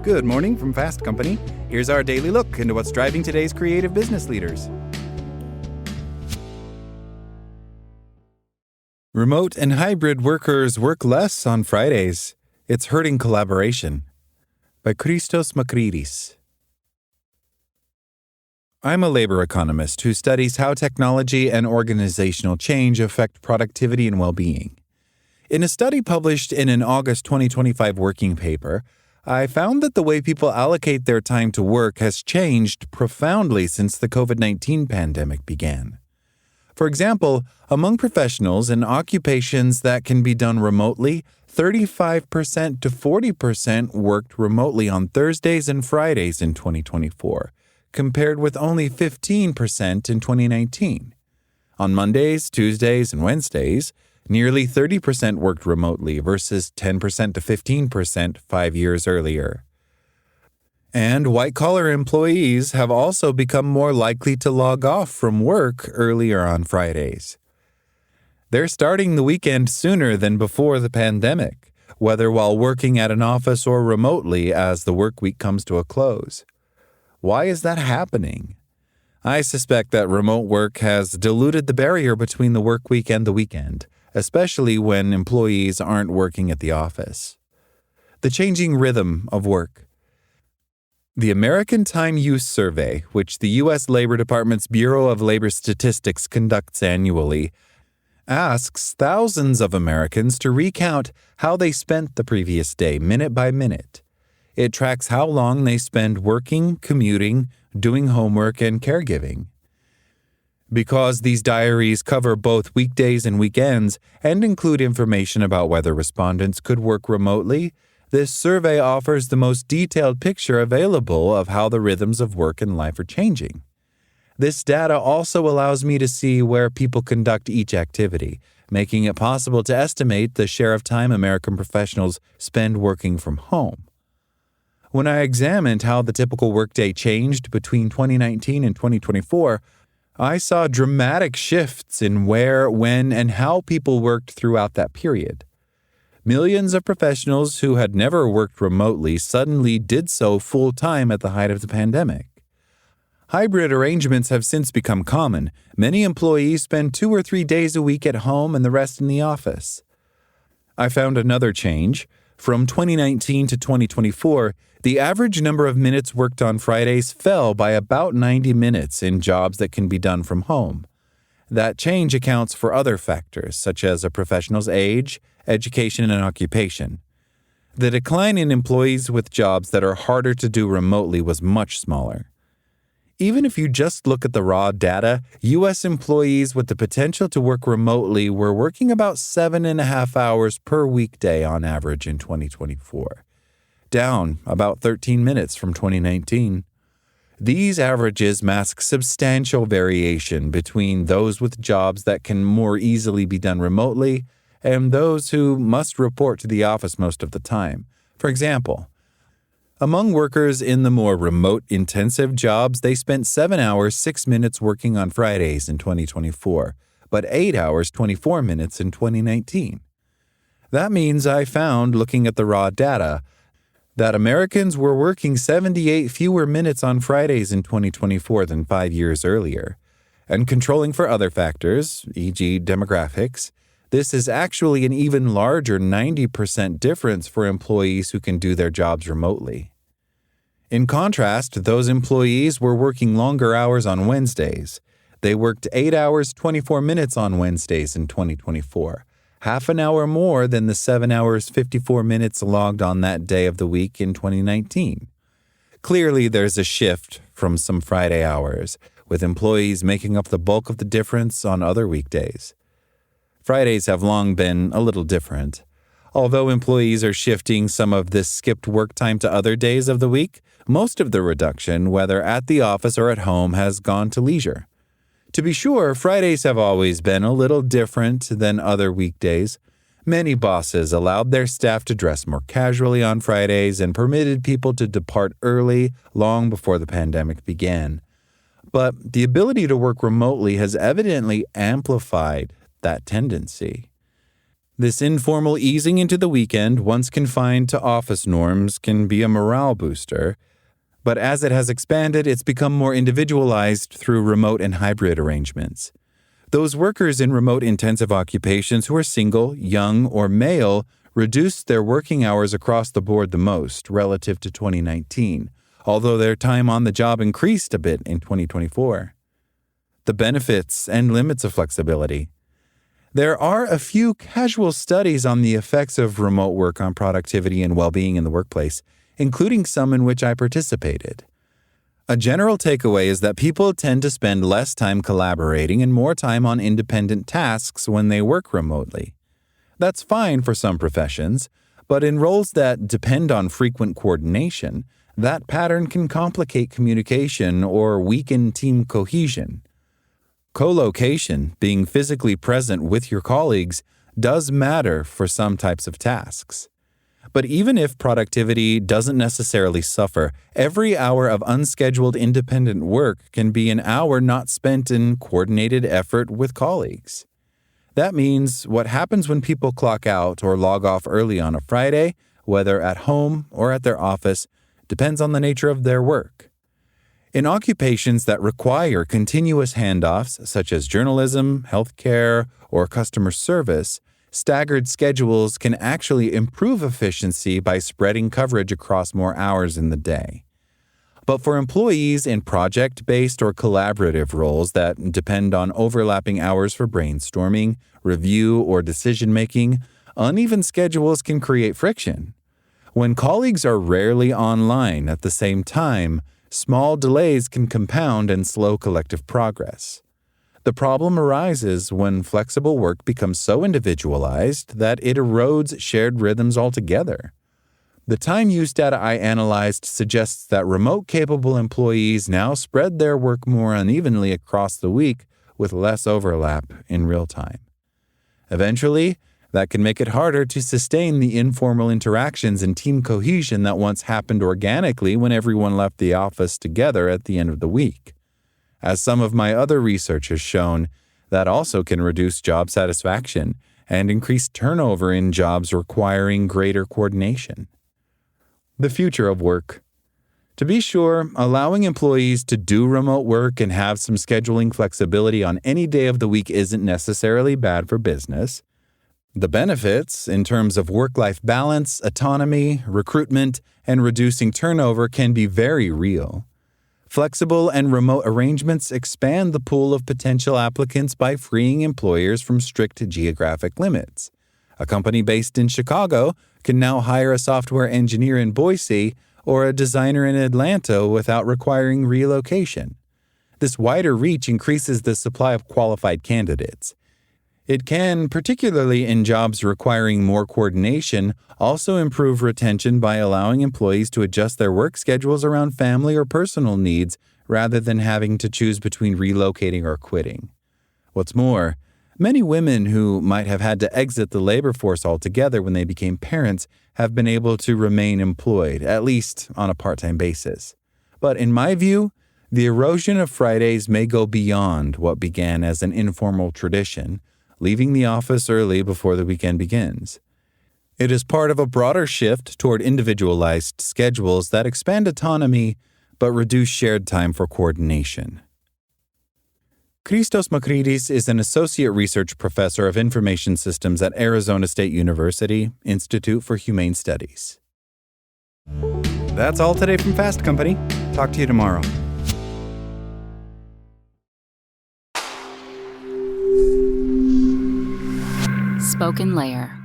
Good morning from Fast Company. Here's our daily look into what's driving today's creative business leaders. Remote and hybrid workers work less on Fridays. It's hurting collaboration. By Christos Makridis. I'm a labor economist who studies how technology and organizational change affect productivity and well-being. In a study published in an August 2025 working paper, I found that the way people allocate their time to work has changed profoundly since the COVID-19 pandemic began. For example, among professionals in occupations that can be done remotely, 35% to 40% worked remotely on Thursdays and Fridays in 2024, compared with only 15% in 2019. On Mondays, Tuesdays, and Wednesdays, nearly 30% worked remotely versus 10% to 15% 5 years earlier. And white-collar employees have also become more likely to log off from work earlier on Fridays. They're starting the weekend sooner than before the pandemic, whether while working at an office or remotely as the work week comes to a close. Why is that happening? I suspect that remote work has diluted the barrier between the work week and the weekend, especially when employees aren't working at the office. The changing rhythm of work. The American Time Use Survey, which the U.S. Labor Department's Bureau of Labor Statistics conducts annually, asks thousands of Americans to recount how they spent the previous day, minute by minute. It tracks how long they spend working, commuting, doing homework, and caregiving. Because these diaries cover both weekdays and weekends and include information about whether respondents could work remotely, this survey offers the most detailed picture available of how the rhythms of work and life are changing. This data also allows me to see where people conduct each activity, making it possible to estimate the share of time American professionals spend working from home. When I examined how the typical workday changed between 2019 and 2024, I saw dramatic shifts in where, when, and how people worked throughout that period. Millions of professionals who had never worked remotely suddenly did so full-time at the height of the pandemic. Hybrid arrangements have since become common. Many employees spend 2 or 3 days a week at home and the rest in the office. I found another change. From 2019 to 2024, the average number of minutes worked on Fridays fell by about 90 minutes in jobs that can be done from home. That change accounts for other factors, such as a professional's age, education, and occupation. The decline in employees with jobs that are harder to do remotely was much smaller. Even if you just look at the raw data, U.S. employees with the potential to work remotely were working about 7.5 hours per weekday on average in 2024, down about 13 minutes from 2019. These averages mask substantial variation between those with jobs that can more easily be done remotely and those who must report to the office most of the time. For example, among workers in the more remote-intensive jobs, they spent 7 hours, 6 minutes working on Fridays in 2024, but 8 hours, 24 minutes in 2019. That means I found, looking at the raw data, that Americans were working 78 fewer minutes on Fridays in 2024 than 5 years earlier. And controlling for other factors, e.g. demographics, this is actually an even larger 90% difference for employees who can do their jobs remotely. In contrast, those employees were working longer hours on Wednesdays. They worked 8 hours, 24 minutes on Wednesdays in 2024, half an hour more than the 7 hours, 54 minutes logged on that day of the week in 2019. Clearly, there's a shift from some Friday hours, with employees making up the bulk of the difference on other weekdays. Fridays have long been a little different. Although employees are shifting some of this skipped work time to other days of the week, most of the reduction, whether at the office or at home, has gone to leisure. To be sure, Fridays have always been a little different than other weekdays. Many bosses allowed their staff to dress more casually on Fridays and permitted people to depart early long before the pandemic began. But the ability to work remotely has evidently amplified that tendency. This informal easing into the weekend, once confined to office norms, can be a morale booster, but as it has expanded, it's become more individualized through remote and hybrid arrangements. Those workers in remote-intensive occupations who are single, young, or male reduced their working hours across the board the most relative to 2019, although their time on the job increased a bit in 2024. The benefits and limits of flexibility. There are a few casual studies on the effects of remote work on productivity and well-being in the workplace, including some in which I participated. A general takeaway is that people tend to spend less time collaborating and more time on independent tasks when they work remotely. That's fine for some professions, but in roles that depend on frequent coordination, that pattern can complicate communication or weaken team cohesion. Co-location, being physically present with your colleagues, does matter for some types of tasks. But even if productivity doesn't necessarily suffer, every hour of unscheduled independent work can be an hour not spent in coordinated effort with colleagues. That means what happens when people clock out or log off early on a Friday, whether at home or at their office, depends on the nature of their work. In occupations that require continuous handoffs, such as journalism, healthcare, or customer service, staggered schedules can actually improve efficiency by spreading coverage across more hours in the day. But for employees in project-based or collaborative roles that depend on overlapping hours for brainstorming, review, or decision-making, uneven schedules can create friction. When colleagues are rarely online at the same time, small delays can compound and slow collective progress. The problem arises when flexible work becomes so individualized that it erodes shared rhythms altogether. The time use data I analyzed suggests that remote-capable employees now spread their work more unevenly across the week with less overlap in real time. Eventually, that can make it harder to sustain the informal interactions and team cohesion that once happened organically when everyone left the office together at the end of the week. As some of my other research has shown, that also can reduce job satisfaction and increase turnover in jobs requiring greater coordination. The future of work. To be sure, allowing employees to do remote work and have some scheduling flexibility on any day of the week isn't necessarily bad for business. The benefits, in terms of work-life balance, autonomy, recruitment, and reducing turnover, can be very real. Flexible and remote arrangements expand the pool of potential applicants by freeing employers from strict geographic limits. A company based in Chicago can now hire a software engineer in Boise or a designer in Atlanta without requiring relocation. This wider reach increases the supply of qualified candidates. It can, particularly in jobs requiring more coordination, also improve retention by allowing employees to adjust their work schedules around family or personal needs rather than having to choose between relocating or quitting. What's more, many women who might have had to exit the labor force altogether when they became parents have been able to remain employed, at least on a part-time basis. But in my view, the erosion of Fridays may go beyond what began as an informal tradition, leaving the office early before the weekend begins. It is part of a broader shift toward individualized schedules that expand autonomy but reduce shared time for coordination. Christos Makridis is an associate research professor of information systems at Arizona State University, Institute for Humane Studies. That's all today from Fast Company. Talk to you tomorrow. SpokenLayer.